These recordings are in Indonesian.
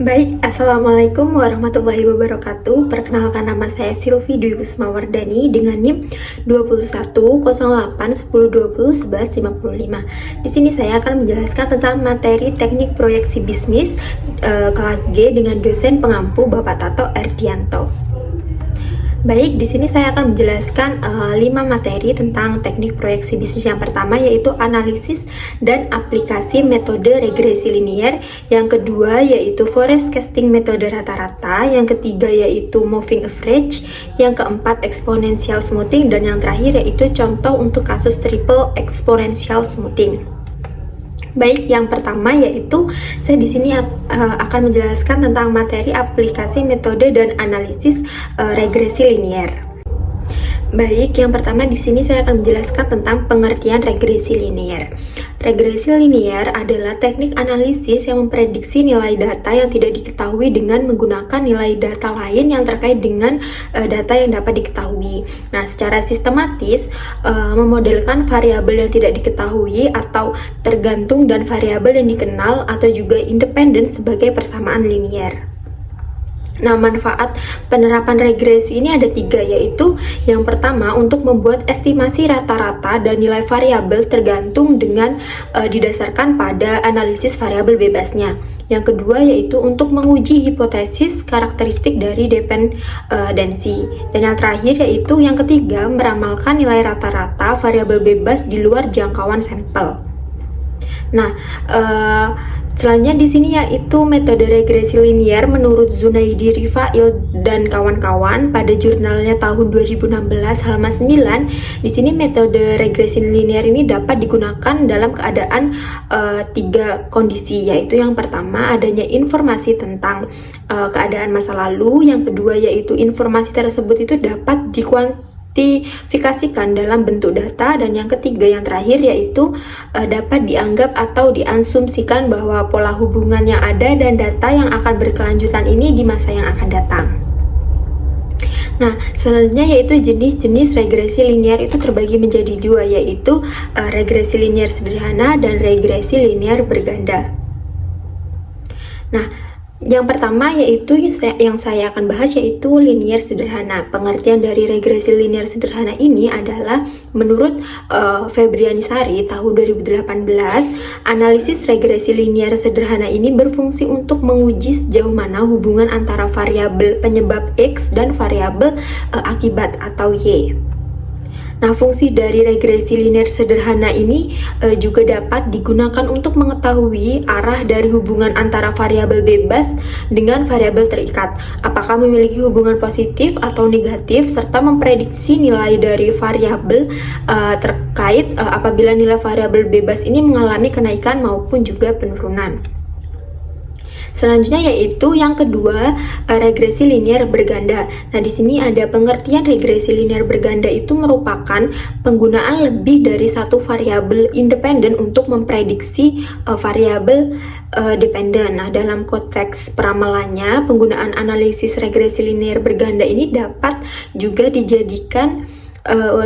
Baik, Assalamualaikum warahmatullahi wabarakatuh. Perkenalkan, nama saya Silvi Dwi Kusmawardani dengan NIM 210810201155. Di sini saya akan menjelaskan tentang materi teknik proyeksi bisnis kelas G dengan dosen pengampu Bapak Tato Erdianto. Baik, di sini saya akan menjelaskan 5 materi tentang teknik proyeksi bisnis. Yang pertama yaitu analisis dan aplikasi metode regresi linier. Yang kedua yaitu forecasting metode rata-rata. Yang ketiga yaitu moving average. Yang keempat exponential smoothing, dan yang terakhir yaitu contoh untuk kasus triple exponential smoothing. Baik, yang pertama yaitu saya di sini akan menjelaskan tentang materi aplikasi metode dan analisis regresi linier. Baik, yang pertama di sini saya akan menjelaskan tentang pengertian regresi linier. Regresi linier adalah teknik analisis yang memprediksi nilai data yang tidak diketahui dengan menggunakan nilai data lain yang terkait dengan data yang dapat diketahui. Nah, secara sistematis memodelkan variabel yang tidak diketahui atau tergantung dan variabel yang dikenal atau juga independen sebagai persamaan linier. Nah, manfaat penerapan regresi ini ada 3, yaitu yang pertama untuk membuat estimasi rata-rata dan nilai variabel tergantung dengan didasarkan pada analisis variabel bebasnya. Yang kedua yaitu untuk menguji hipotesis karakteristik dari dependensi. Dan yang terakhir yaitu yang ketiga meramalkan nilai rata-rata variabel bebas di luar jangkauan sampel. Nah, selanjutnya di sini yaitu metode regresi linier menurut Zunaidi Rifail dan kawan-kawan pada jurnalnya tahun 2016 halaman 9. Di sini metode regresi linier ini dapat digunakan dalam keadaan 3 kondisi, yaitu yang pertama adanya informasi tentang keadaan masa lalu, yang kedua yaitu informasi tersebut itu dapat dikuantifikasikan dalam bentuk data, dan yang ketiga yang terakhir yaitu dapat dianggap atau diasumsikan bahwa pola hubungan yang ada dan data yang akan berkelanjutan ini di masa yang akan datang. Nah, selanjutnya yaitu jenis-jenis regresi linier itu terbagi menjadi 2, yaitu regresi linier sederhana dan regresi linier berganda. Nah, yang pertama yaitu yang saya akan bahas yaitu linier sederhana. Pengertian dari regresi linier sederhana ini adalah menurut Febrianisari tahun 2018, analisis regresi linier sederhana ini berfungsi untuk menguji sejauh mana hubungan antara variabel penyebab X dan variabel akibat atau Y. Nah, fungsi dari regresi linier sederhana ini juga dapat digunakan untuk mengetahui arah dari hubungan antara variabel bebas dengan variabel terikat, apakah memiliki hubungan positif atau negatif, serta memprediksi nilai dari variabel terkait apabila nilai variabel bebas ini mengalami kenaikan maupun juga penurunan. Selanjutnya yaitu yang kedua, regresi linier berganda. Nah, di sini ada pengertian regresi linier berganda itu merupakan penggunaan lebih dari satu variabel independen untuk memprediksi variabel dependen. Nah, dalam konteks peramalannya, penggunaan analisis regresi linier berganda ini dapat juga dijadikan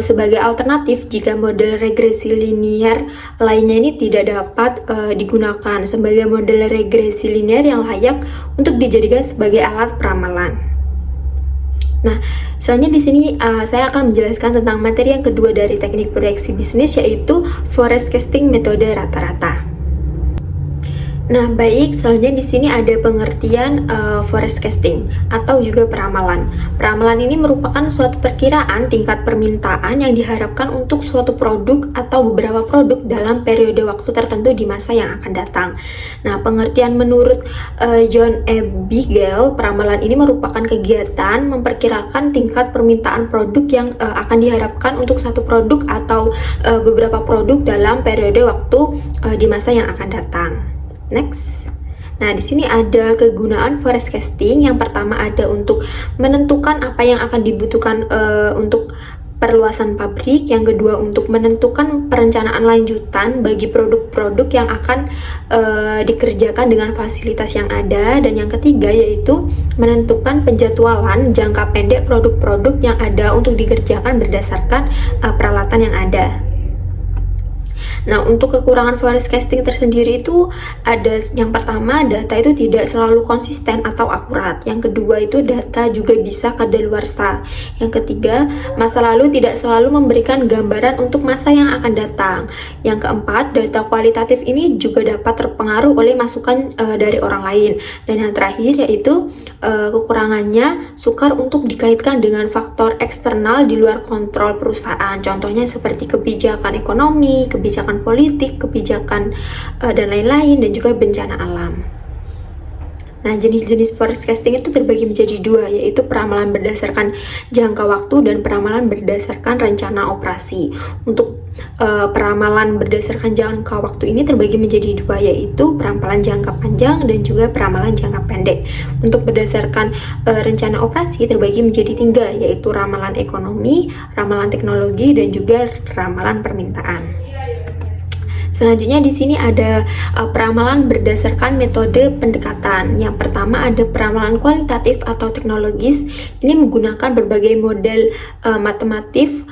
sebagai alternatif jika model regresi linier lainnya ini tidak dapat digunakan sebagai model regresi linier yang layak untuk dijadikan sebagai alat peramalan. Nah, selanjutnya di sini saya akan menjelaskan tentang materi yang kedua dari teknik proyeksi bisnis, yaitu forecasting metode rata-rata. Nah, baik, selanjutnya di sini ada pengertian forecasting atau juga peramalan. Peramalan ini merupakan suatu perkiraan tingkat permintaan yang diharapkan untuk suatu produk atau beberapa produk dalam periode waktu tertentu di masa yang akan datang. Nah, pengertian menurut John E. Bigel, peramalan ini merupakan kegiatan memperkirakan tingkat permintaan produk yang akan diharapkan untuk satu produk atau beberapa produk dalam periode waktu di masa yang akan datang. Next. Nah, di sini ada kegunaan forecasting. Yang pertama ada untuk menentukan apa yang akan dibutuhkan untuk perluasan pabrik. Yang kedua untuk menentukan perencanaan lanjutan bagi produk-produk yang akan dikerjakan dengan fasilitas yang ada. Dan yang ketiga yaitu menentukan penjadwalan jangka pendek produk-produk yang ada untuk dikerjakan berdasarkan peralatan yang ada. Nah, untuk kekurangan forecasting tersendiri itu ada yang pertama, data itu tidak selalu konsisten atau akurat. Yang kedua itu data juga bisa kadaluarsa. Yang ketiga, masa lalu tidak selalu memberikan gambaran untuk masa yang akan datang. Yang keempat, data kualitatif ini juga dapat terpengaruh oleh masukan dari orang lain. Dan yang terakhir yaitu kekurangannya sukar untuk dikaitkan dengan faktor eksternal di luar kontrol perusahaan. Contohnya seperti kebijakan ekonomi, kebijakan politik, kebijakan dan lain-lain, dan juga bencana alam. Nah, jenis-jenis forecasting itu terbagi menjadi dua, yaitu peramalan berdasarkan jangka waktu dan peramalan berdasarkan rencana operasi. Untuk peramalan berdasarkan jangka waktu ini terbagi menjadi dua, yaitu peramalan jangka panjang dan juga peramalan jangka pendek. Untuk berdasarkan rencana operasi terbagi menjadi tiga, yaitu ramalan ekonomi, ramalan teknologi, dan juga ramalan permintaan. Selanjutnya di sini ada peramalan berdasarkan metode pendekatan. Yang pertama ada peramalan kualitatif atau teknologis. Ini menggunakan berbagai model matematis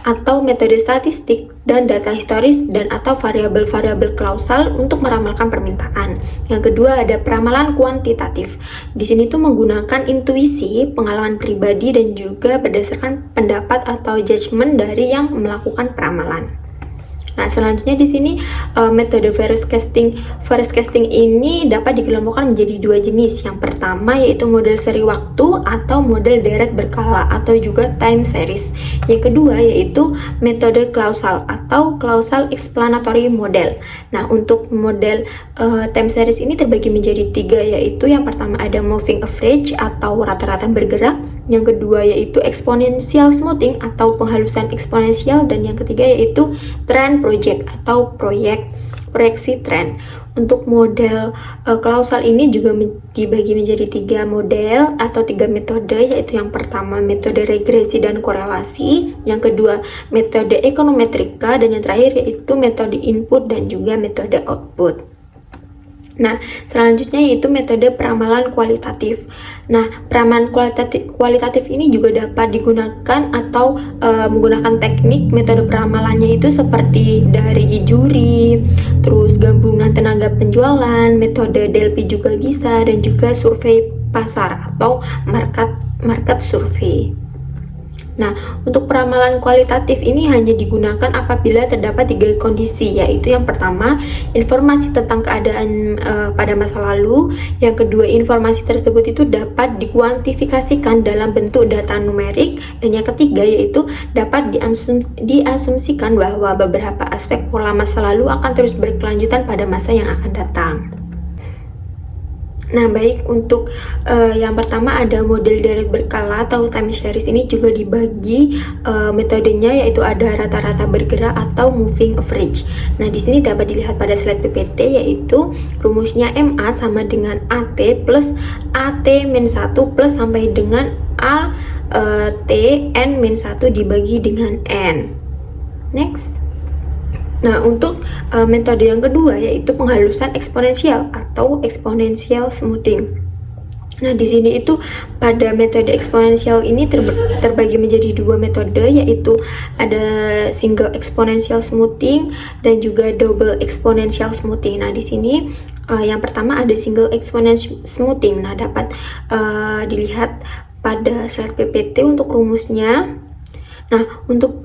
atau metode statistik dan data historis dan atau variabel-variabel klausal untuk meramalkan permintaan. Yang kedua ada peramalan kuantitatif. Di sini tuh menggunakan intuisi, pengalaman pribadi dan juga berdasarkan pendapat atau judgement dari yang melakukan peramalan. Nah, selanjutnya di sini metode forecasting ini dapat dikelompokkan menjadi dua jenis. Yang pertama yaitu model seri waktu atau model deret berkala atau juga time series. Yang kedua yaitu metode klausal atau causal explanatory model. Nah, untuk model time series ini terbagi menjadi tiga, yaitu yang pertama ada moving average atau rata-rata bergerak. Yang kedua yaitu exponential smoothing atau penghalusan eksponensial, dan yang ketiga yaitu trend project atau proyeksi tren. Untuk model klausal ini juga dibagi menjadi tiga model atau tiga metode, yaitu yang pertama metode regresi dan korelasi, yang kedua metode ekonometrika, dan yang terakhir yaitu metode input dan juga metode output. Nah, selanjutnya yaitu metode peramalan kualitatif. Nah, peramalan kualitatif ini juga dapat digunakan atau menggunakan teknik metode peramalannya itu seperti dari juri, terus gabungan tenaga penjualan, metode Delphi juga bisa, dan juga survei pasar atau market survei. Nah, untuk peramalan kualitatif ini hanya digunakan apabila terdapat tiga kondisi, yaitu yang pertama, informasi tentang keadaan pada masa lalu. Yang kedua, informasi tersebut itu dapat dikuantifikasikan dalam bentuk data numerik. Dan yang ketiga, yaitu dapat diasumsikan bahwa beberapa aspek pola masa lalu akan terus berkelanjutan pada masa yang akan datang. Nah, baik, untuk yang pertama ada model deret berkala atau time series. Ini juga dibagi metodenya, yaitu ada rata-rata bergerak atau moving average. Nah, di sini dapat dilihat pada slide PPT, yaitu rumusnya MA sama dengan AT plus AT min 1 plus sampai dengan AT N min 1 dibagi dengan N. Next. Nah, untuk metode yang kedua yaitu penghalusan eksponensial atau exponential smoothing. Nah, di sini itu pada metode eksponensial ini terbagi menjadi dua metode, yaitu ada single exponential smoothing dan juga double exponential smoothing. Nah, di sini yang pertama ada single exponential smoothing. Nah, dapat dilihat pada slide PPT untuk rumusnya. Nah, untuk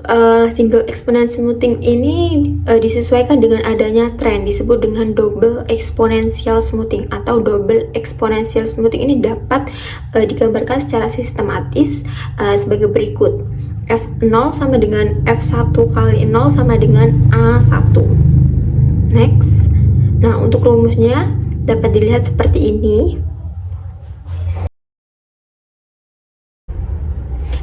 single exponential smoothing ini disesuaikan dengan adanya tren, disebut dengan double exponential smoothing atau double exponential smoothing. Ini dapat digambarkan secara sistematis sebagai berikut. F0 sama dengan F1 kali 0 sama dengan A1. Next. Nah, untuk rumusnya dapat dilihat seperti ini.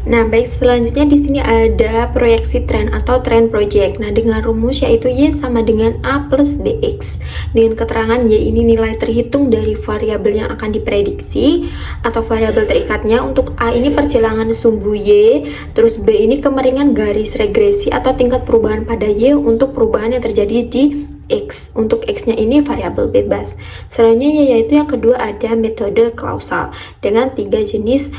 Nah, baik, selanjutnya di sini ada proyeksi tren atau trend project. Nah, dengan rumus yaitu Y sama dengan A plus BX. Dengan keterangan Y ini nilai terhitung dari variabel yang akan diprediksi atau variabel terikatnya. Untuk A ini persilangan sumbu Y, terus B ini kemiringan garis regresi atau tingkat perubahan pada Y untuk perubahan yang terjadi di X. Untuk X-nya ini variabel bebas. Selanjutnya yaitu yang kedua ada metode klausal dengan 3 jenis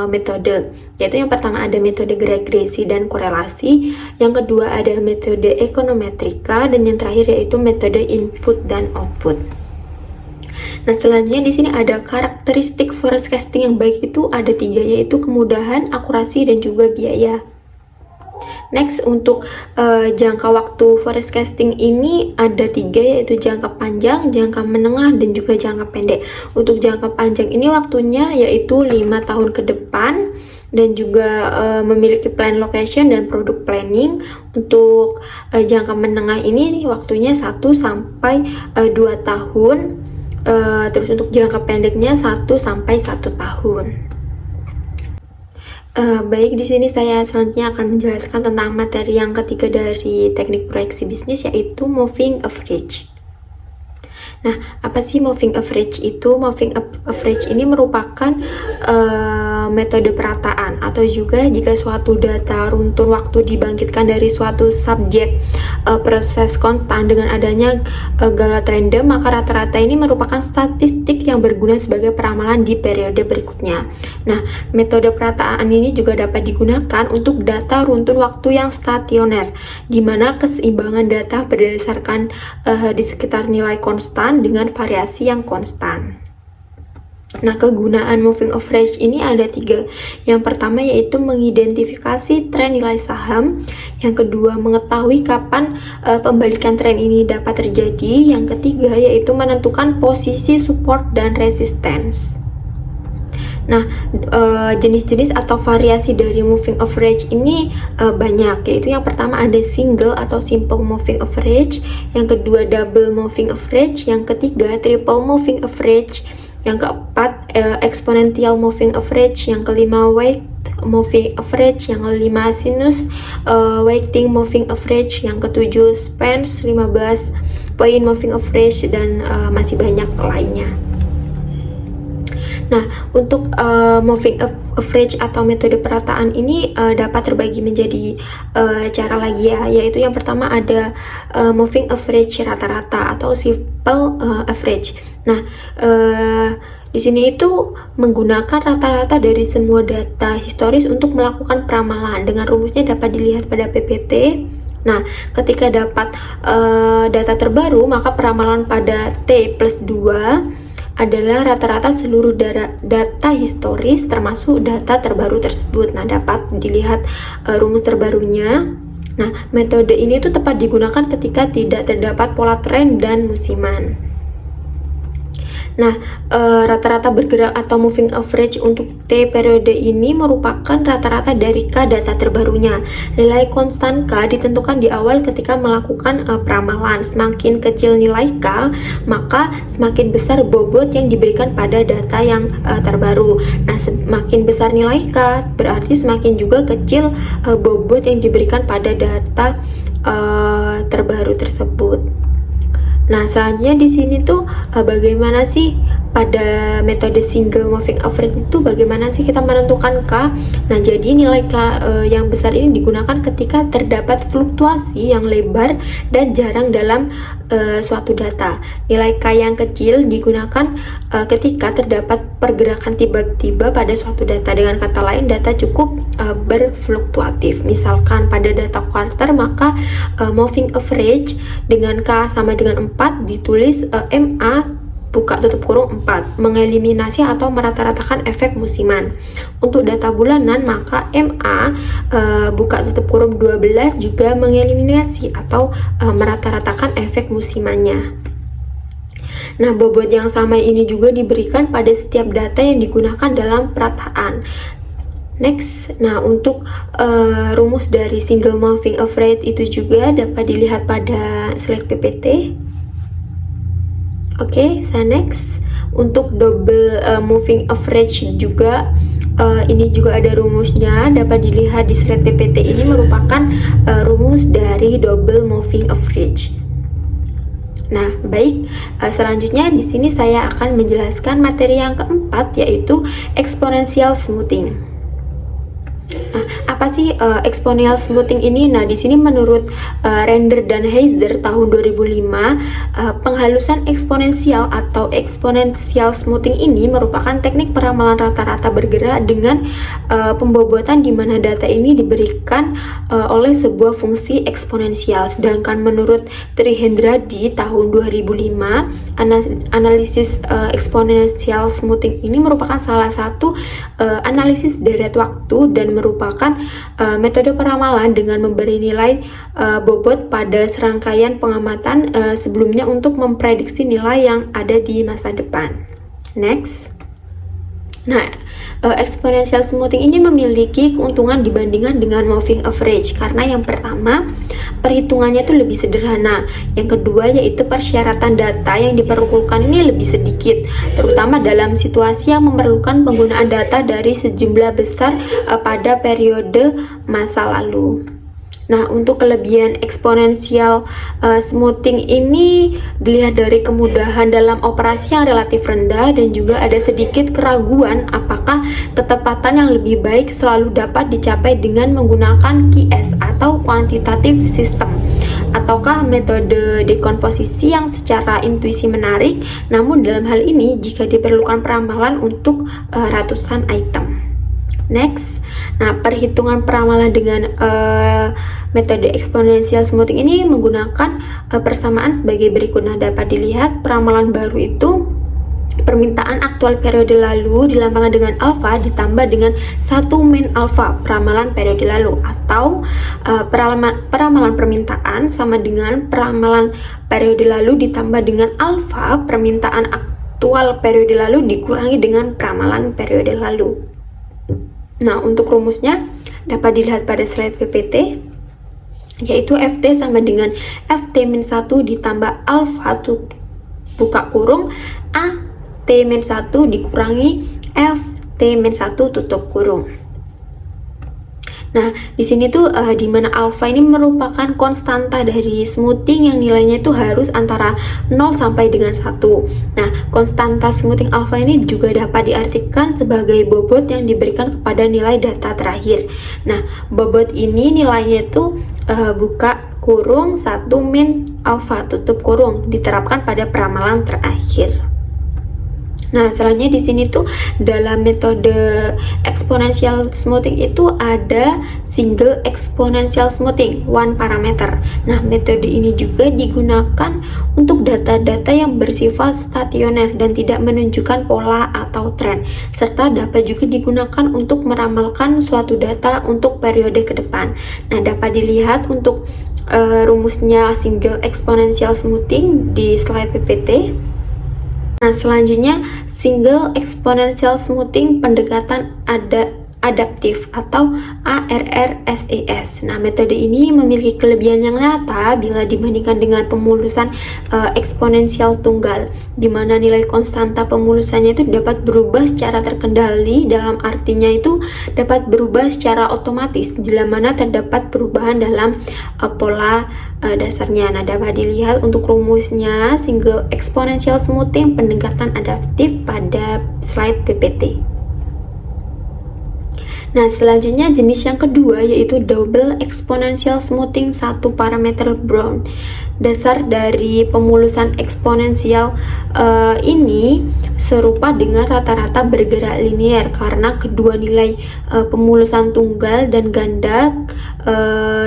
metode. Yaitu yang pertama ada metode regresi dan korelasi, yang kedua ada metode ekonometrika, dan yang terakhir yaitu metode input dan output. Nah, selanjutnya di sini ada karakteristik forecasting yang baik itu ada 3, yaitu kemudahan, akurasi, dan juga biaya. Next, untuk jangka waktu forecasting ini ada 3, yaitu jangka panjang, jangka menengah, dan juga jangka pendek. Untuk jangka panjang ini waktunya yaitu 5 tahun ke depan, dan juga memiliki plan location dan product planning. Untuk jangka menengah ini waktunya 1 sampai 2 tahun. Terus untuk jangka pendeknya 1 sampai 1 tahun. Baik, di sini saya selanjutnya akan menjelaskan tentang materi yang ketiga dari teknik proyeksi bisnis, yaitu moving average. Nah, apa sih moving average itu? Moving average ini merupakan metode perataan, atau juga jika suatu data runtun waktu dibangkitkan dari suatu subjek proses konstan dengan adanya galat random, maka rata-rata ini merupakan statistik yang berguna sebagai peramalan di periode berikutnya. Nah, metode perataan ini juga dapat digunakan untuk data runtun waktu yang stasioner, di mana keseimbangan data berdasarkan di sekitar nilai konstan dengan variasi yang konstan. Nah, kegunaan moving average ini ada 3. Yang pertama yaitu mengidentifikasi tren nilai saham. Yang kedua, mengetahui kapan pembalikan tren ini dapat terjadi. Yang ketiga yaitu menentukan posisi support dan resistance. Nah, jenis-jenis atau variasi dari moving average ini banyak, yaitu yang pertama ada single atau simple moving average, yang kedua double moving average, yang ketiga triple moving average, yang keempat exponential moving average, yang kelima weight moving average, yang kelima sinus weighting moving average, yang ketujuh spans 15 point moving average, dan masih banyak lainnya. Nah, untuk moving average atau metode perataan ini dapat terbagi menjadi cara lagi ya, yaitu yang pertama ada moving average rata-rata atau simple average. Nah, di sini itu menggunakan rata-rata dari semua data historis untuk melakukan peramalan. Dengan rumusnya dapat dilihat pada PPT. Nah, ketika dapat data terbaru, maka peramalan pada T plus 2 adalah rata-rata seluruh data historis termasuk data terbaru tersebut. Nah, dapat dilihat rumus terbarunya. Nah, metode ini tuh tepat digunakan ketika tidak terdapat pola tren dan musiman. Nah, rata-rata bergerak atau moving average untuk T periode ini merupakan rata-rata dari K data terbarunya. Nilai konstan K ditentukan di awal ketika melakukan peramalan. Semakin kecil nilai K, maka semakin besar bobot yang diberikan pada data yang terbaru. Nah, semakin besar nilai K, berarti semakin juga kecil bobot yang diberikan pada data terbaru tersebut. Nah, selanjutnya di sini tuh bagaimana sih pada metode single moving average itu bagaimana sih kita menentukan K? Nah, jadi nilai K yang besar ini digunakan ketika terdapat fluktuasi yang lebar dan jarang dalam suatu data. Nilai K yang kecil digunakan ketika terdapat pergerakan tiba-tiba pada suatu data. Dengan kata lain, data cukup berfluktuatif. Misalkan pada data quarter, maka moving average dengan K sama dengan 4 ditulis MA buka tutup kurung 4, mengeliminasi atau merata-ratakan efek musiman. Untuk data bulanan, maka MA buka tutup kurung 12 juga mengeliminasi atau merata-ratakan efek musimannya. Nah, bobot yang sama ini juga diberikan pada setiap data yang digunakan dalam perataan. Next, nah untuk rumus dari single moving average itu juga dapat dilihat pada slide PPT. Oke, saya next. Untuk double moving average juga ini juga ada rumusnya, dapat dilihat di slide PPT. Ini merupakan rumus dari double moving average. Nah, baik, selanjutnya di sini saya akan menjelaskan materi yang keempat, yaitu exponential smoothing. Nah, apa sih exponential smoothing ini? Nah, di sini menurut Render dan Heiser tahun 2005, penghalusan eksponensial atau exponential smoothing ini merupakan teknik peramalan rata-rata bergerak dengan pembobotan di mana data ini diberikan oleh sebuah fungsi eksponensial. Sedangkan menurut Trihendra di tahun 2005, analisis exponential smoothing ini merupakan salah satu analisis deret waktu dan merupakan metode peramalan dengan memberi nilai bobot pada serangkaian pengamatan sebelumnya untuk memprediksi nilai yang ada di masa depan. Next. Nah, exponential smoothing ini memiliki keuntungan dibandingkan dengan moving average karena yang pertama, perhitungannya itu lebih sederhana. Yang kedua yaitu persyaratan data yang diperlukan ini lebih sedikit, terutama dalam situasi yang memerlukan penggunaan data dari sejumlah besar pada periode masa lalu. Nah, untuk kelebihan exponential smoothing ini dilihat dari kemudahan dalam operasi yang relatif rendah dan juga ada sedikit keraguan apakah ketepatan yang lebih baik selalu dapat dicapai dengan menggunakan QS atau quantitative system ataukah metode dekomposisi yang secara intuisi menarik, namun dalam hal ini jika diperlukan peramalan untuk ratusan item. Next, nah perhitungan peramalan dengan metode exponential smoothing ini menggunakan persamaan sebagai berikut. Nah, dapat dilihat peramalan baru itu permintaan aktual periode lalu dilambangkan dengan alfa ditambah dengan 1 min alfa peramalan periode lalu, atau peramalan permintaan sama dengan peramalan periode lalu ditambah dengan alfa permintaan aktual periode lalu dikurangi dengan peramalan periode lalu. Nah, untuk rumusnya dapat dilihat pada slide PPT, yaitu FT sama dengan FT-1 ditambah alfa buka kurung A T-1 dikurangi FT-1 tutup kurung. Nah, di sini tuh di mana alfa ini merupakan konstanta dari smoothing yang nilainya itu harus antara 0 sampai dengan 1. Nah, konstanta smoothing alfa ini juga dapat diartikan sebagai bobot yang diberikan kepada nilai data terakhir. Nah, bobot ini nilainya itu buka kurung 1 min alfa tutup kurung diterapkan pada peramalan terakhir. Nah, selanjutnya di sini tuh dalam metode exponential smoothing itu ada single exponential smoothing, one parameter. Nah, metode ini juga digunakan untuk data-data yang bersifat stasioner dan tidak menunjukkan pola atau tren, serta dapat juga digunakan untuk meramalkan suatu data untuk periode ke depan. Nah, dapat dilihat untuk rumusnya single exponential smoothing di slide PPT. Nah, selanjutnya single exponential smoothing pendekatan adaptif atau ARRSES. Nah, metode ini memiliki kelebihan yang nyata bila dibandingkan dengan pemulusan eksponensial tunggal, di mana nilai konstanta pemulusannya itu dapat berubah secara terkendali, dalam artinya itu dapat berubah secara otomatis bila mana terdapat perubahan dalam pola dasarnya. Nah, dapat dilihat untuk rumusnya single exponential smoothing pendekatan adaptif pada slide PPT. Nah, selanjutnya jenis yang kedua yaitu double exponential smoothing satu parameter Brown. Dasar dari pemulusan eksponensial ini serupa dengan rata-rata bergerak linear karena kedua nilai pemulusan tunggal dan ganda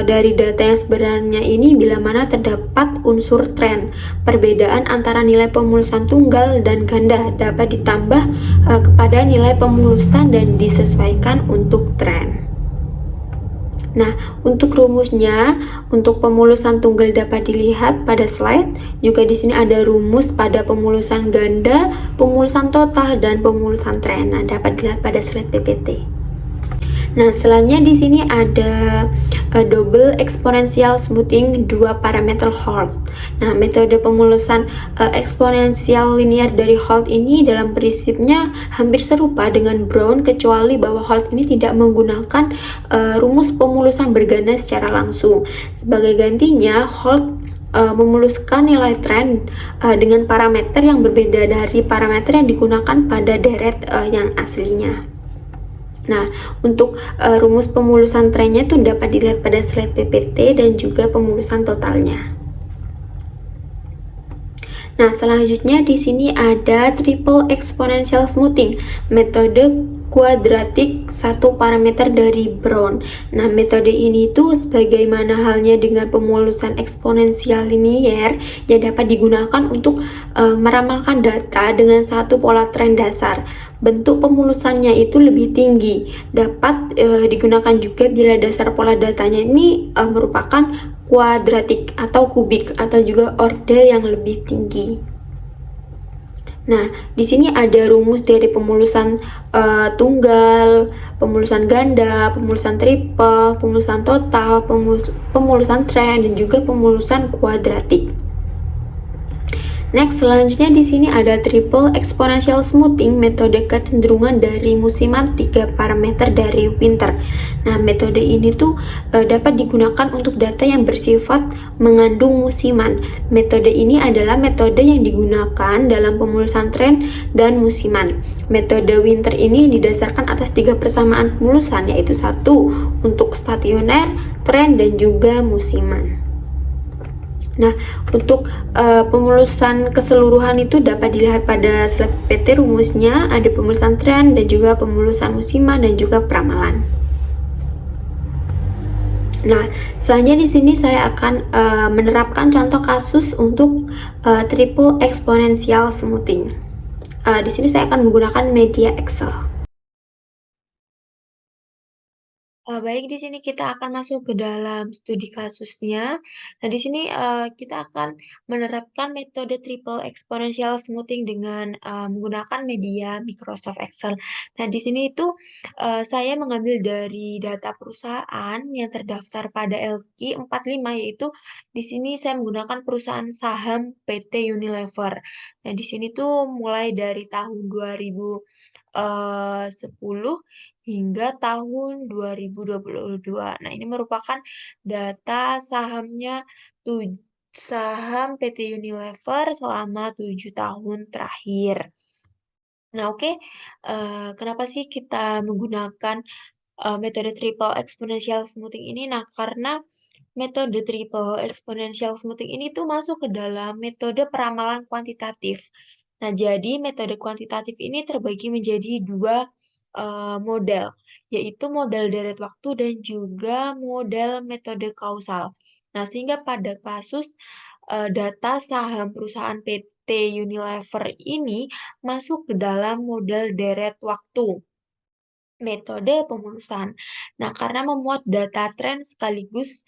dari data yang sebenarnya ini bila mana terdapat unsur tren. Perbedaan antara nilai pemulusan tunggal dan ganda dapat ditambah kepada nilai pemulusan dan disesuaikan untuk tren. Nah, untuk rumusnya untuk pemulusan tunggal dapat dilihat pada slide. Juga di sini ada rumus pada pemulusan ganda, pemulusan total dan pemulusan tren. Nah, dapat dilihat pada slide PPT. Nah, selanjutnya di sini ada double exponential smoothing dua parameter Holt. Nah, metode pemulusan eksponensial linear dari Holt ini dalam prinsipnya hampir serupa dengan Brown, kecuali bahwa Holt ini tidak menggunakan rumus pemulusan berganda secara langsung. Sebagai gantinya, Holt memuluskan nilai tren dengan parameter yang berbeda dari parameter yang digunakan pada deret yang aslinya. Nah, untuk rumus pemulusan trennya itu dapat dilihat pada slide PPT dan juga pemulusan totalnya. Nah, selanjutnya di sini ada triple exponential smoothing, metode kuadratik satu parameter dari Brown. Nah, metode ini itu sebagaimana halnya dengan pemulusan eksponensial linier yang dapat digunakan untuk meramalkan data dengan satu pola tren dasar. Bentuk pemulusannya itu lebih tinggi, dapat digunakan juga bila dasar pola datanya ini merupakan kuadratik atau kubik atau juga ordel yang lebih tinggi. Nah, di sini ada rumus dari pemulusan tunggal, pemulusan ganda, pemulusan triple, pemulusan total, pemulusan tren, dan juga pemulusan kuadratik. Next, selanjutnya di sini ada triple exponential smoothing, metode kecenderungan dari musiman 3 parameter dari Winter. Nah, metode ini tuh dapat digunakan untuk data yang bersifat mengandung musiman. Metode ini adalah metode yang digunakan dalam pemulusan tren dan musiman. Metode Winter ini didasarkan atas 3 persamaan pemulusan, yaitu 1 untuk stasioner, tren, dan juga musiman. Nah, untuk pemulusan keseluruhan itu dapat dilihat pada slide PT rumusnya, ada pemulusan tren dan juga pemulusan musiman dan juga peramalan. Nah, selanjutnya di sini saya akan menerapkan contoh kasus untuk triple exponential smoothing. Di sini saya akan menggunakan media Excel. Baik, di sini kita akan masuk ke dalam studi kasusnya. Nah, di sini kita akan menerapkan metode triple exponential smoothing dengan menggunakan media Microsoft Excel. Nah, di sini itu saya mengambil dari data perusahaan yang terdaftar pada LQ45, yaitu di sini saya menggunakan perusahaan saham PT Unilever. Nah, di sini tuh mulai dari tahun 2010 hingga tahun 2022. Nah, ini merupakan data saham PT Unilever selama 7 tahun terakhir. Nah, oke. Kenapa sih kita menggunakan metode triple exponential smoothing ini? Nah, karena metode triple exponential smoothing ini tuh masuk ke dalam metode peramalan kuantitatif. Nah, jadi metode kuantitatif ini terbagi menjadi dua model, yaitu model deret waktu dan juga model metode kausal. Nah, sehingga pada kasus data saham perusahaan PT Unilever ini masuk ke dalam model deret waktu metode pemulusan. Nah, karena memuat data tren sekaligus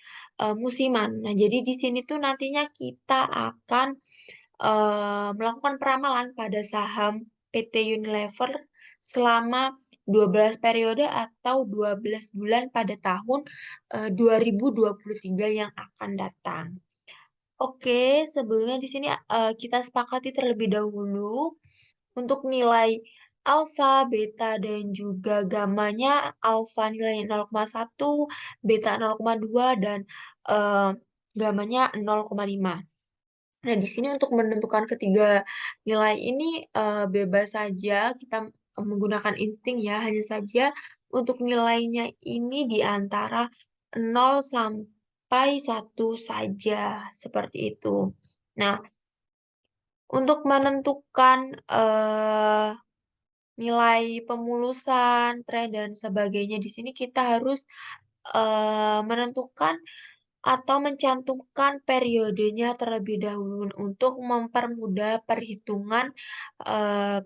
musiman. Nah, jadi di sini tuh nantinya kita akan melakukan peramalan pada saham PT Unilever selama 12 periode atau 12 bulan pada tahun 2023 yang akan datang. Oke, sebelumnya di sini kita sepakati terlebih dahulu untuk nilai alfa, beta, dan juga gamanya. Alfa nilainya 0,1, beta 0,2, dan eh, gamanya 0,5. Nah, di sini untuk menentukan ketiga nilai ini bebas saja, kita menggunakan insting ya, hanya saja untuk nilainya ini di antara 0 sampai 1 saja, seperti itu. Nah, untuk menentukan nilai pemulusan, tren, dan sebagainya di sini kita harus menentukan atau mencantumkan periodenya terlebih dahulu untuk mempermudah perhitungan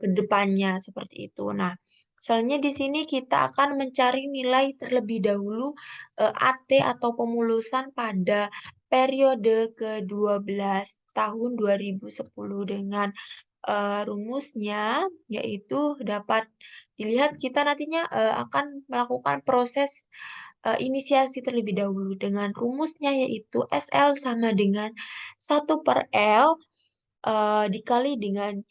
ke depannya seperti itu. Nah, misalnya di sini kita akan mencari nilai terlebih dahulu AT atau pemulusan pada periode ke-12 tahun 2010 dengan rumusnya, yaitu dapat dilihat kita nantinya akan melakukan proses inisiasi terlebih dahulu dengan rumusnya, yaitu SL sama dengan 1/L dikali dengan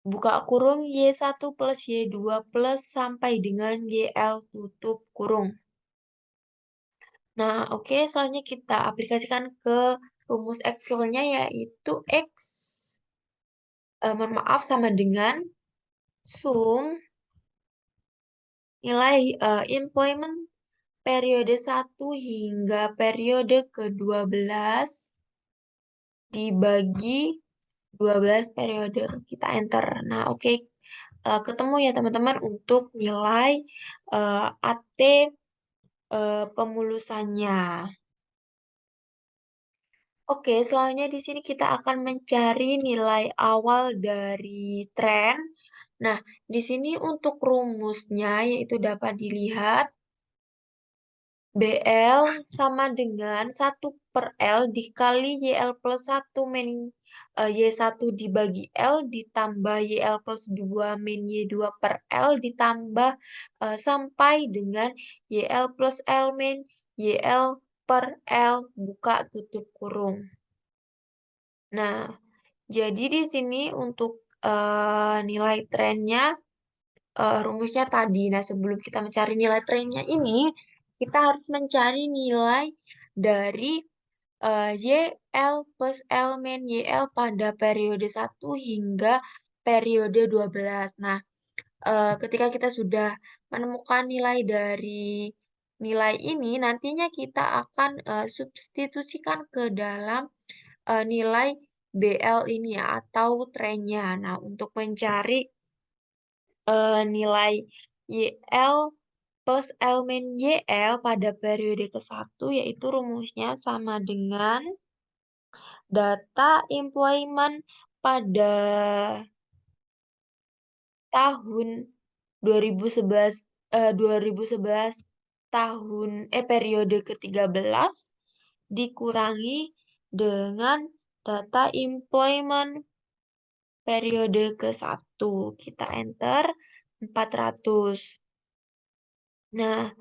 buka kurung Y1 plus Y2 plus sampai dengan YL tutup kurung. Nah, oke, selanjutnya kita aplikasikan ke rumus Excel-nya, yaitu X, mohon maaf, sama dengan sum nilai employment periode 1 hingga periode ke-12 dibagi 12 periode. Kita enter. Nah, oke. Ketemu ya teman-teman untuk nilai AT pemulusannya. Oke, selanjutnya di sini kita akan mencari nilai awal dari tren. Nah, di sini untuk rumusnya yaitu dapat dilihat BL sama dengan 1/L dikali YL plus 1 min Y1 dibagi L ditambah YL plus 2 min Y2 per L ditambah sampai dengan YL plus L min YL per L buka tutup kurung. Nah, jadi di sini untuk nilai trennya rumusnya tadi. Nah, sebelum kita mencari nilai trennya ini, kita harus mencari nilai dari YL plus L min YL pada periode 1 hingga periode 12. Nah, ketika kita sudah menemukan nilai dari nilai ini, nantinya kita akan substitusikan ke dalam nilai BL ini ya, atau trennya. Nah, untuk mencari nilai YL plus L min YL pada periode ke-1 yaitu rumusnya sama dengan data employment pada tahun 2011 2011 periode ke-13 dikurangi dengan data employment periode ke-1. Kita enter 400. Nah,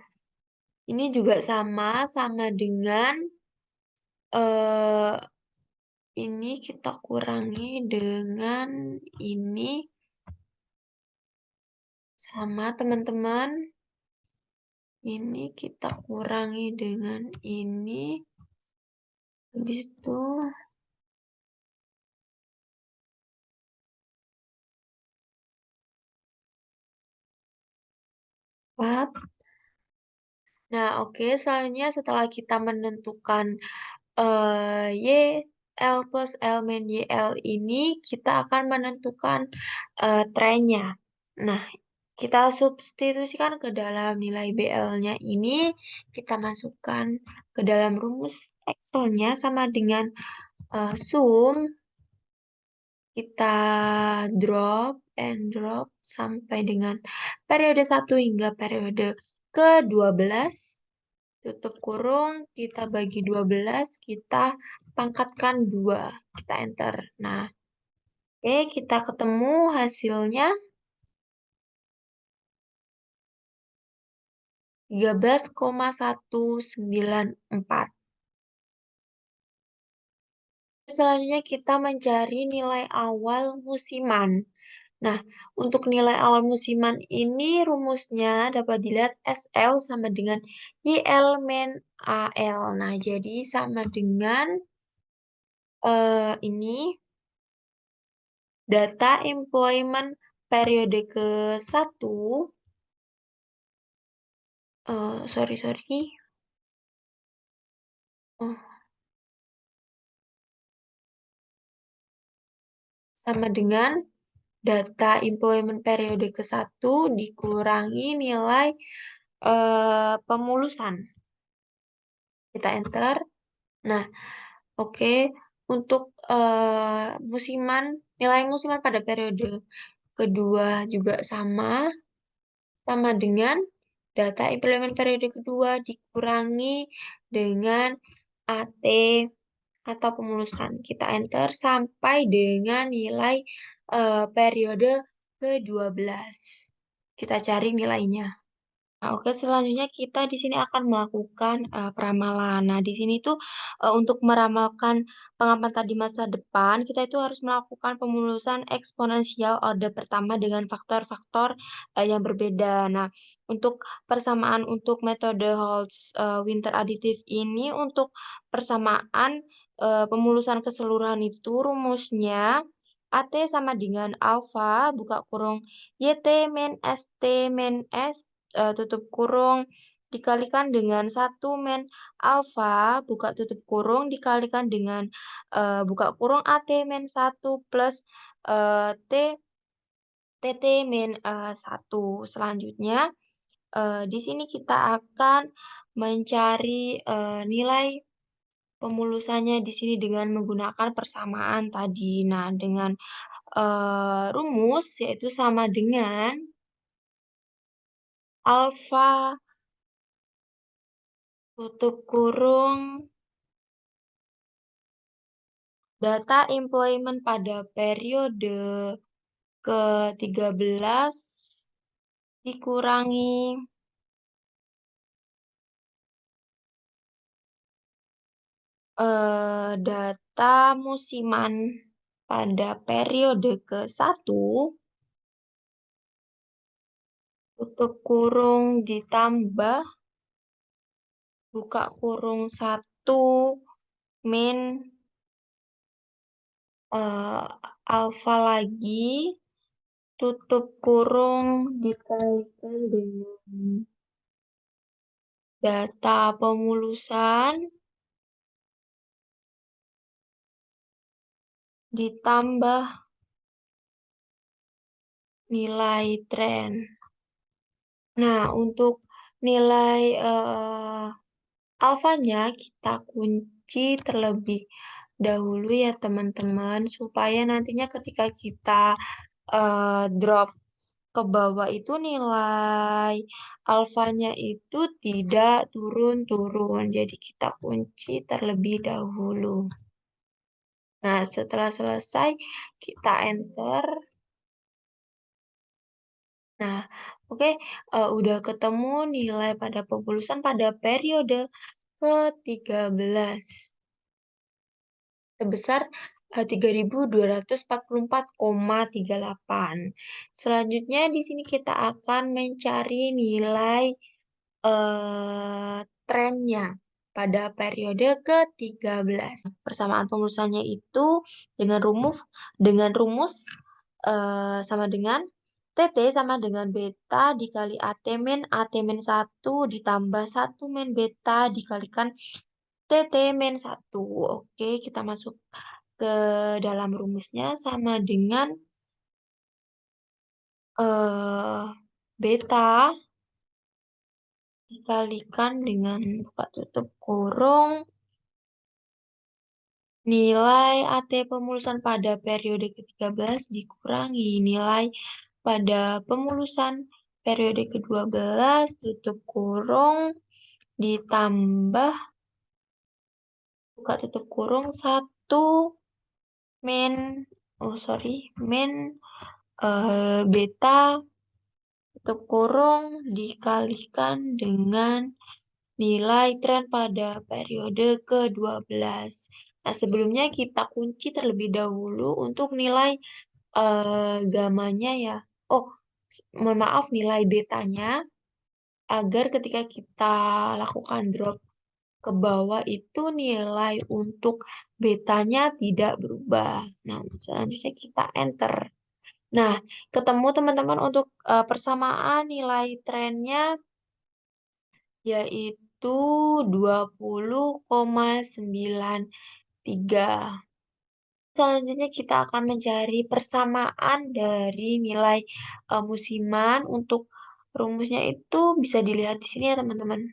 ini juga sama dengan ini kita kurangi dengan ini sama teman-teman. Ini kita kurangi dengan ini. Habis itu empat. Nah, oke. Selanjutnya setelah kita menentukan Y L plus L min YL ini, kita akan menentukan trennya. Nah, kita substitusikan ke dalam nilai BL-nya ini, kita masukkan ke dalam rumus Excel-nya sama dengan sum, kita drop and drop sampai dengan periode 1 hingga periode ke-12. Tutup kurung, kita bagi 12, kita pangkatkan 2. Kita enter. Nah, oke, kita ketemu hasilnya 13,194. Selanjutnya kita mencari nilai awal musiman. Nah, untuk nilai awal musiman ini rumusnya dapat dilihat SL sama dengan YL min AL. Nah, jadi sama dengan ini data employment periode ke-1 sorry. Oh, sama dengan data employment periode ke-1 dikurangi nilai pemulusan. Kita enter. Nah, oke. Untuk nilai musiman pada periode kedua juga sama dengan data employment periode kedua dikurangi dengan AT atau pemulusan. Kita enter sampai dengan nilai periode ke-12. Kita cari nilainya. Nah, oke, selanjutnya kita di sini akan melakukan peramalan. Nah, di sini tuh untuk meramalkan pengamatan di masa depan, kita itu harus melakukan pemulusan eksponensial order pertama dengan faktor-faktor yang berbeda. Nah, untuk persamaan untuk metode Holtz-Winter additive ini, untuk persamaan pemulusan keseluruhan itu rumusnya AT sama dengan alfa, buka kurung YT min ST min S tutup kurung dikalikan dengan 1 min alfa buka tutup kurung dikalikan dengan buka kurung AT min 1 plus T TT min 1. Selanjutnya, di sini kita akan mencari nilai pemulusannya di sini dengan menggunakan persamaan tadi. Nah, dengan rumus yaitu sama dengan alfa tutup kurung data employment pada periode ke-13 dikurangi data musiman pada periode ke-1 tutup kurung ditambah buka kurung 1 min alfa lagi tutup kurung dikalikan dengan data pemulusan ditambah nilai tren. Nah, untuk nilai alfanya kita kunci terlebih dahulu ya teman-teman, supaya nantinya ketika kita drop ke bawah itu nilai alfanya itu tidak turun-turun. Jadi kita kunci terlebih dahulu. Nah, setelah selesai kita enter. Nah, oke, udah ketemu nilai pada pemulusan pada periode ke-13 sebesar 3.244,38. Selanjutnya di sini kita akan mencari nilai trennya pada periode ke-13. Persamaan pemulusannya itu dengan rumus sama dengan TT sama dengan beta dikali AT min 1 ditambah 1 min beta dikalikan TT min 1. Oke, kita masuk ke dalam rumusnya sama dengan beta dikalikan dengan buka tutup kurung nilai AT pemulusan pada periode ke-13 dikurangi nilai pada pemulusan periode ke-12 tutup kurung ditambah buka tutup kurung 1 min min beta tutup kurung dikalikan dengan nilai tren pada periode ke-12. Nah, sebelumnya kita kunci terlebih dahulu untuk nilai gamanya ya. Oh, mohon maaf nilai betanya agar ketika kita lakukan drop ke bawah itu nilai untuk betanya tidak berubah. Nah, selanjutnya kita enter. Nah, ketemu teman-teman untuk persamaan nilai trennya yaitu 20,93. Selanjutnya kita akan mencari persamaan dari nilai musiman. Untuk rumusnya itu bisa dilihat di sini ya teman-teman.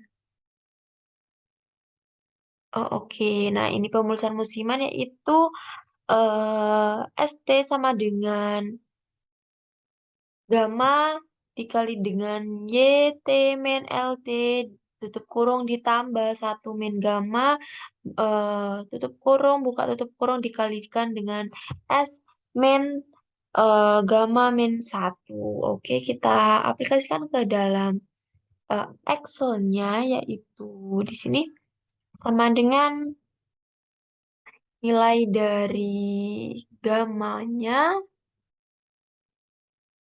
Oh, oke. Nah, ini pemulusan musiman yaitu ST sama dengan gamma dikali dengan YT min LT tutup kurung ditambah 1 min gamma tutup kurung buka tutup kurung dikalikan dengan S min gamma min 1. Oke, kita aplikasikan ke dalam Excel-nya yaitu di sini sama dengan nilai dari gamanya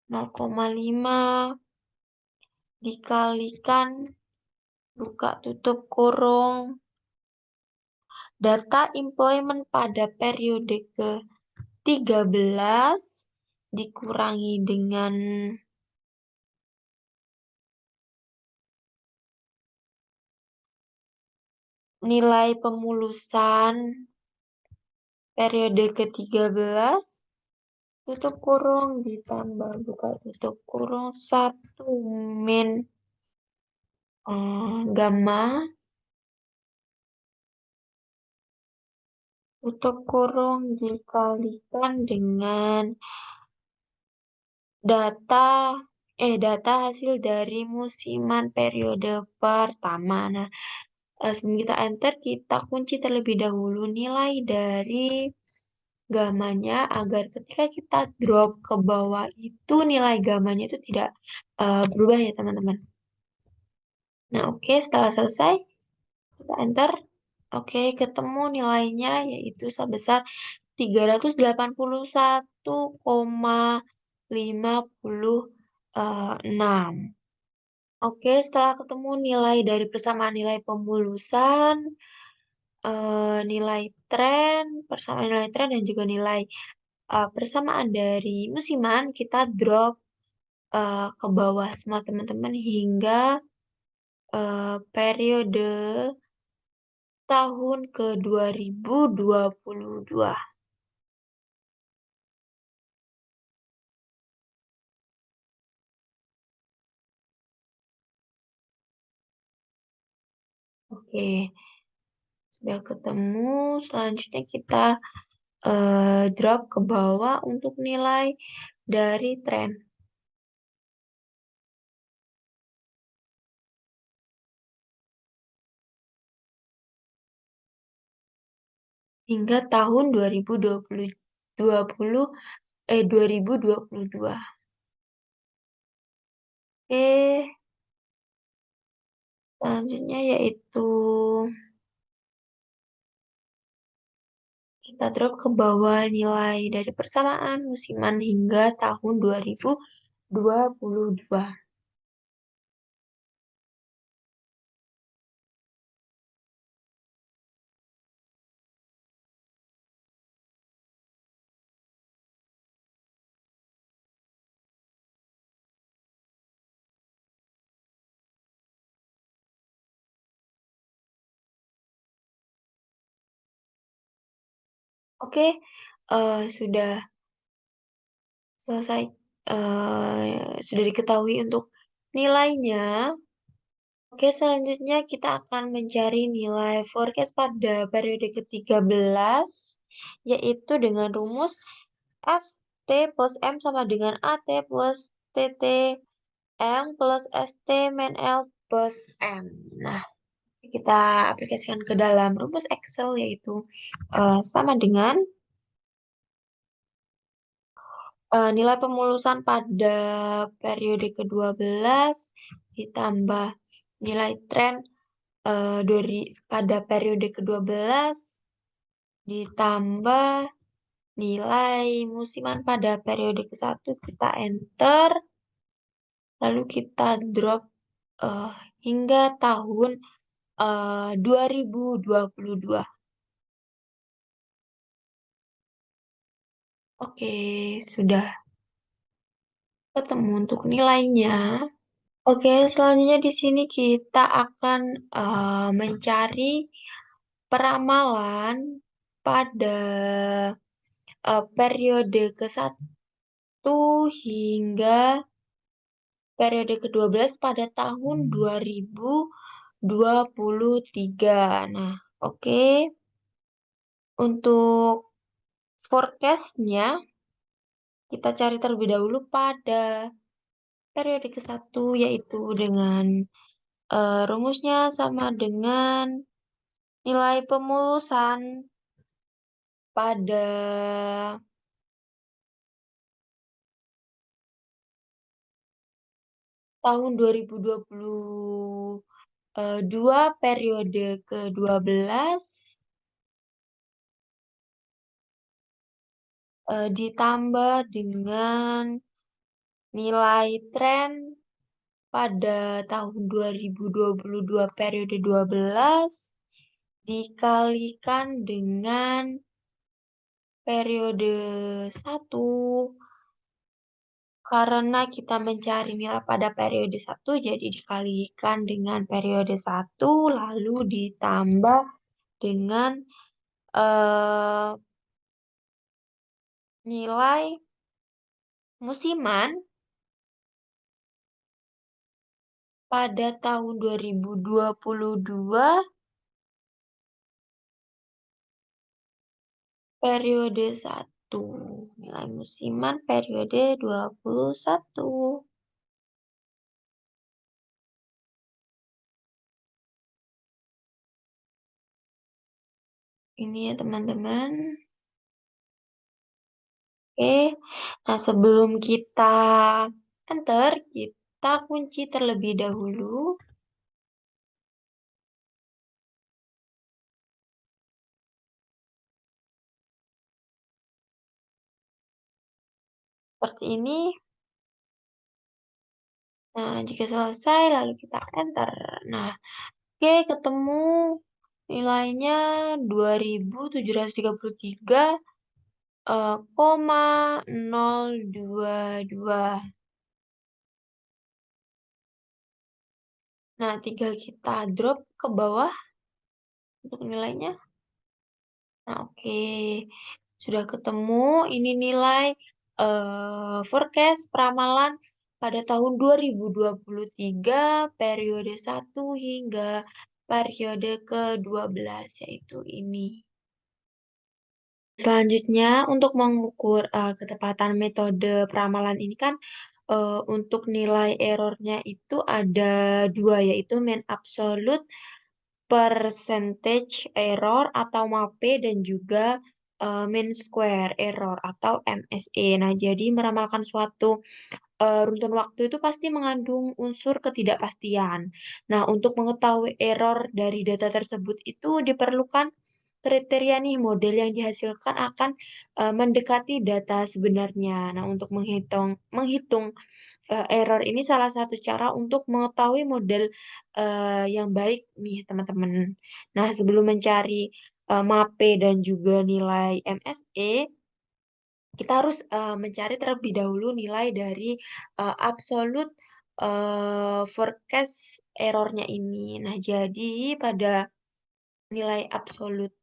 0,5 dikalikan buka tutup kurung data employment pada periode ke-13 dikurangi dengan nilai pemulusan periode ke-13 tutup kurung ditambah buka tutup kurung 1 min gamma tutup kurung dikalikan dengan data hasil dari musiman periode pertama. Nah, sebelum kita enter, kita kunci terlebih dahulu nilai dari gamanya agar ketika kita drop ke bawah itu nilai gamanya itu tidak berubah ya teman-teman. Nah, oke, setelah selesai kita enter. Oke, ketemu nilainya yaitu sebesar 381,56. Oke, setelah ketemu nilai dari persamaan nilai pemulusan, nilai tren, persamaan nilai tren dan juga nilai persamaan dari musiman, kita drop ke bawah semua teman-teman hingga periode tahun ke-2022. Oke, sudah ketemu. Selanjutnya kita drop ke bawah untuk nilai dari tren. Hingga tahun 2022. Oke, selanjutnya yaitu kita drop ke bawah nilai dari persamaan musiman hingga tahun 2022. Oke, sudah selesai. Sudah diketahui untuk nilainya. Oke, selanjutnya kita akan mencari nilai forecast pada periode ke-13, yaitu dengan rumus FT plus M sama dengan AT plus TT M plus ST min L plus M. Nah, kita aplikasikan ke dalam rumus Excel, yaitu sama dengan nilai pemulusan pada periode ke-12 ditambah nilai tren pada periode ke-12 ditambah nilai musiman pada periode ke-1, kita enter, lalu kita drop eh, hingga tahun 2022. Oke, sudah ketemu untuk nilainya. Oke, selanjutnya di sini kita akan mencari peramalan pada periode ke-1 hingga periode ke-12 pada tahun 2023. Nah, oke. Untuk forecast-nya, kita cari terlebih dahulu pada periode ke-1, yaitu dengan rumusnya sama dengan nilai pemulusan pada tahun 2022 periode ke-12 ditambah dengan nilai tren pada tahun 2022 periode 12 dikalikan dengan periode 1 Karena kita mencari nilai pada periode satu, jadi dikalikan dengan periode satu, lalu ditambah dengan eh, nilai musiman pada tahun 2022 periode satu. Nilai musiman periode 21. Ini ya teman-teman. Oke, nah sebelum kita enter, kita kunci terlebih dahulu. Seperti ini. Nah, jika selesai, lalu kita enter. Nah, oke, ketemu nilainya 2733 koma 022. Nah, tinggal kita drop ke bawah untuk nilainya. Nah, oke. Sudah ketemu. Ini nilai forecast peramalan pada tahun 2023 periode 1 hingga periode ke-12, yaitu ini. Selanjutnya, untuk mengukur ketepatan metode peramalan ini kan untuk nilai errornya itu ada dua, yaitu mean absolute percentage error atau MAPE dan juga mean square error atau MSE. Nah, jadi meramalkan suatu runtun waktu itu pasti mengandung unsur ketidakpastian. Nah, untuk mengetahui error dari data tersebut itu diperlukan kriteria nih model yang dihasilkan akan mendekati data sebenarnya. Nah, untuk menghitung error ini salah satu cara untuk mengetahui model yang baik nih, teman-teman. Nah, sebelum mencari MAPE dan juga nilai MSE, kita harus mencari terlebih dahulu nilai dari absolute forecast errornya ini. Nah, jadi pada nilai absolute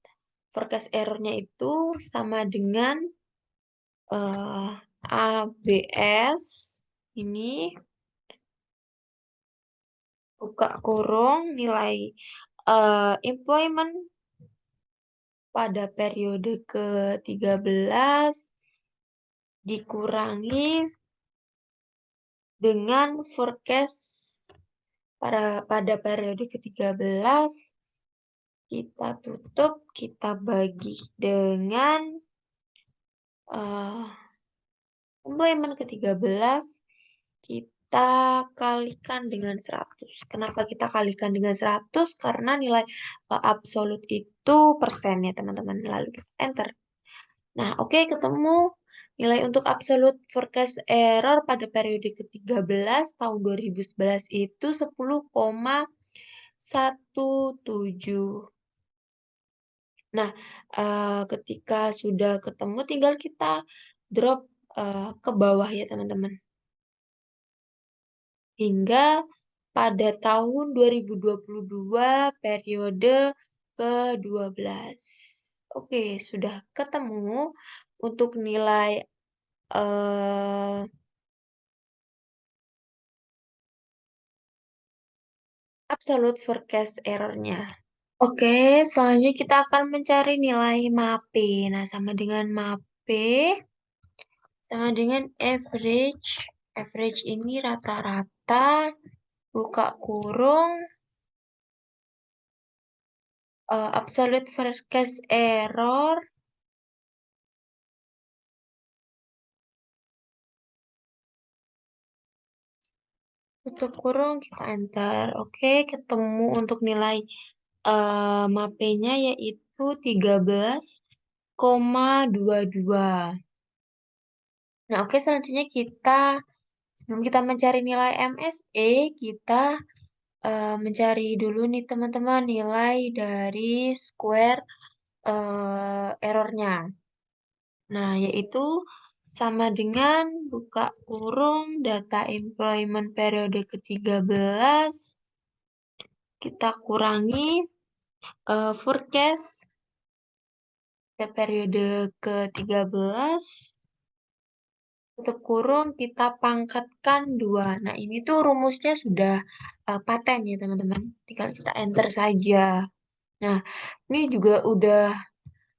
forecast errornya itu sama dengan ABS ini buka kurung nilai employment pada periode ke-13 dikurangi dengan forecast pada periode ke-13, kita tutup, kita bagi dengan employment ke-13, kita kalikan dengan 100. Kenapa kita kalikan dengan 100? Karena nilai absolut itu persen ya teman-teman. Lalu kita enter. Nah, oke, ketemu nilai untuk absolute forecast error pada periode ke-13 tahun 2011 itu 10,17. Nah, ketika sudah ketemu tinggal kita drop ke bawah ya teman-teman. Hingga pada tahun 2022 periode ke-12. Oke, sudah ketemu untuk nilai absolute forecast error-nya. Oke, selanjutnya kita akan mencari nilai MAPE. Nah, sama dengan MAPE, sama dengan average. Average ini rata-rata, buka kurung, absolute forecast error, tutup kurung, kita enter. Oke, ketemu untuk nilai MAPE-nya yaitu 13,22. Nah, oke, selanjutnya sebelum kita mencari nilai MSE, kita mencari dulu nih teman-teman nilai dari square errornya. Nah, yaitu sama dengan buka kurung data employment periode ke-13, kita kurangi forecast periode ke-13, tutup kurung, kita pangkatkan 2. Nah, ini tuh rumusnya sudah paten ya, teman-teman. Tinggal kita enter saja. Nah, ini juga udah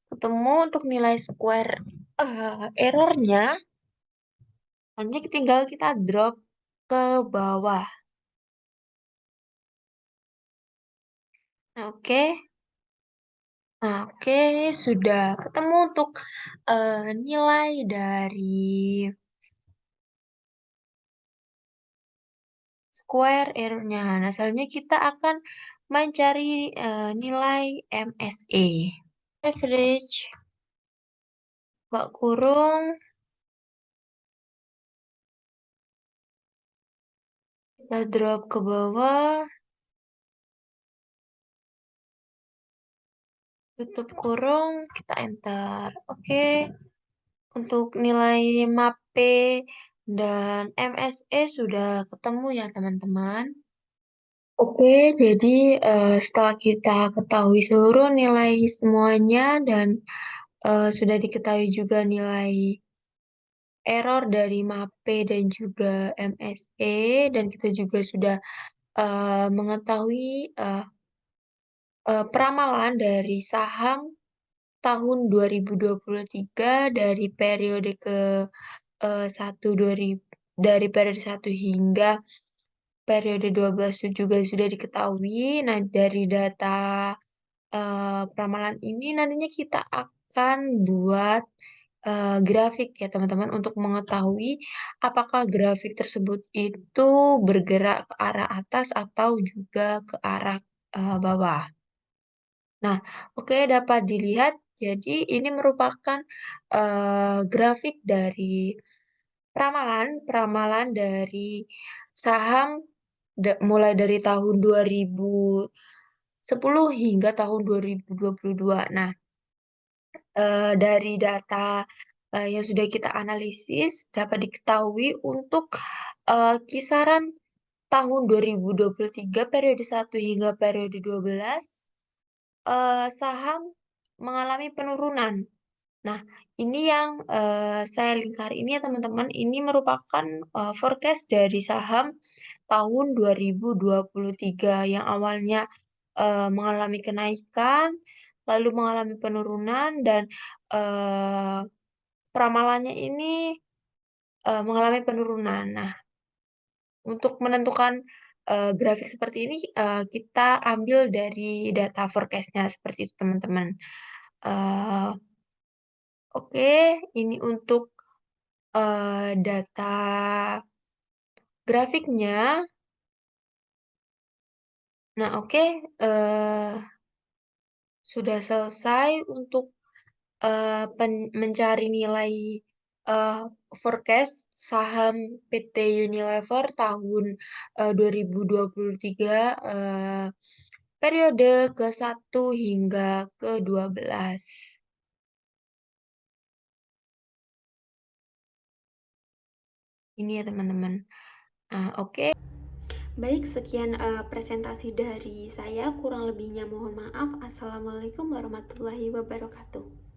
ketemu untuk nilai square errornya. Nanti tinggal kita drop ke bawah. Nah, oke. Nah, oke, sudah ketemu untuk nilai dari square errornya. Nah, selanjutnya kita akan mencari nilai MSE. Average, buka kurung, kita drop ke bawah, tutup kurung, kita enter. Oke, untuk nilai MAPE dan MSE sudah ketemu ya, teman-teman. Oke, jadi setelah kita ketahui seluruh nilai semuanya dan sudah diketahui juga nilai error dari MAPE dan juga MSE, dan kita juga sudah mengetahui peramalan dari saham tahun 2023 dari periode ke 1 dari periode 1 hingga periode 12 itu juga sudah diketahui. Nah, dari data peramalan ini nantinya kita akan buat grafik ya, teman-teman, untuk mengetahui apakah grafik tersebut itu bergerak ke arah atas atau juga ke arah bawah. Nah, oke, dapat dilihat. Jadi ini merupakan grafik dari peramalan dari saham mulai dari tahun 2010 hingga tahun 2022. Nah, dari data yang sudah kita analisis dapat diketahui untuk kisaran tahun 2023 periode 1 hingga periode 12, saham mengalami penurunan. Nah, ini yang saya lingkar ini ya, teman-teman. Ini merupakan forecast dari saham tahun 2023 yang awalnya mengalami kenaikan, lalu mengalami penurunan, dan eh, peramalannya ini mengalami penurunan. Nah, untuk menentukan grafik seperti ini, kita ambil dari data forecast-nya seperti itu, teman-teman. Eh, oke, ini untuk data grafiknya. Nah, oke, sudah selesai untuk mencari nilai eh, forecast saham PT Unilever tahun 2023, periode ke-1 hingga ke-12. Ini ya, teman-teman. Oke. Baik, sekian presentasi dari saya. Kurang lebihnya mohon maaf. Assalamualaikum warahmatullahi wabarakatuh.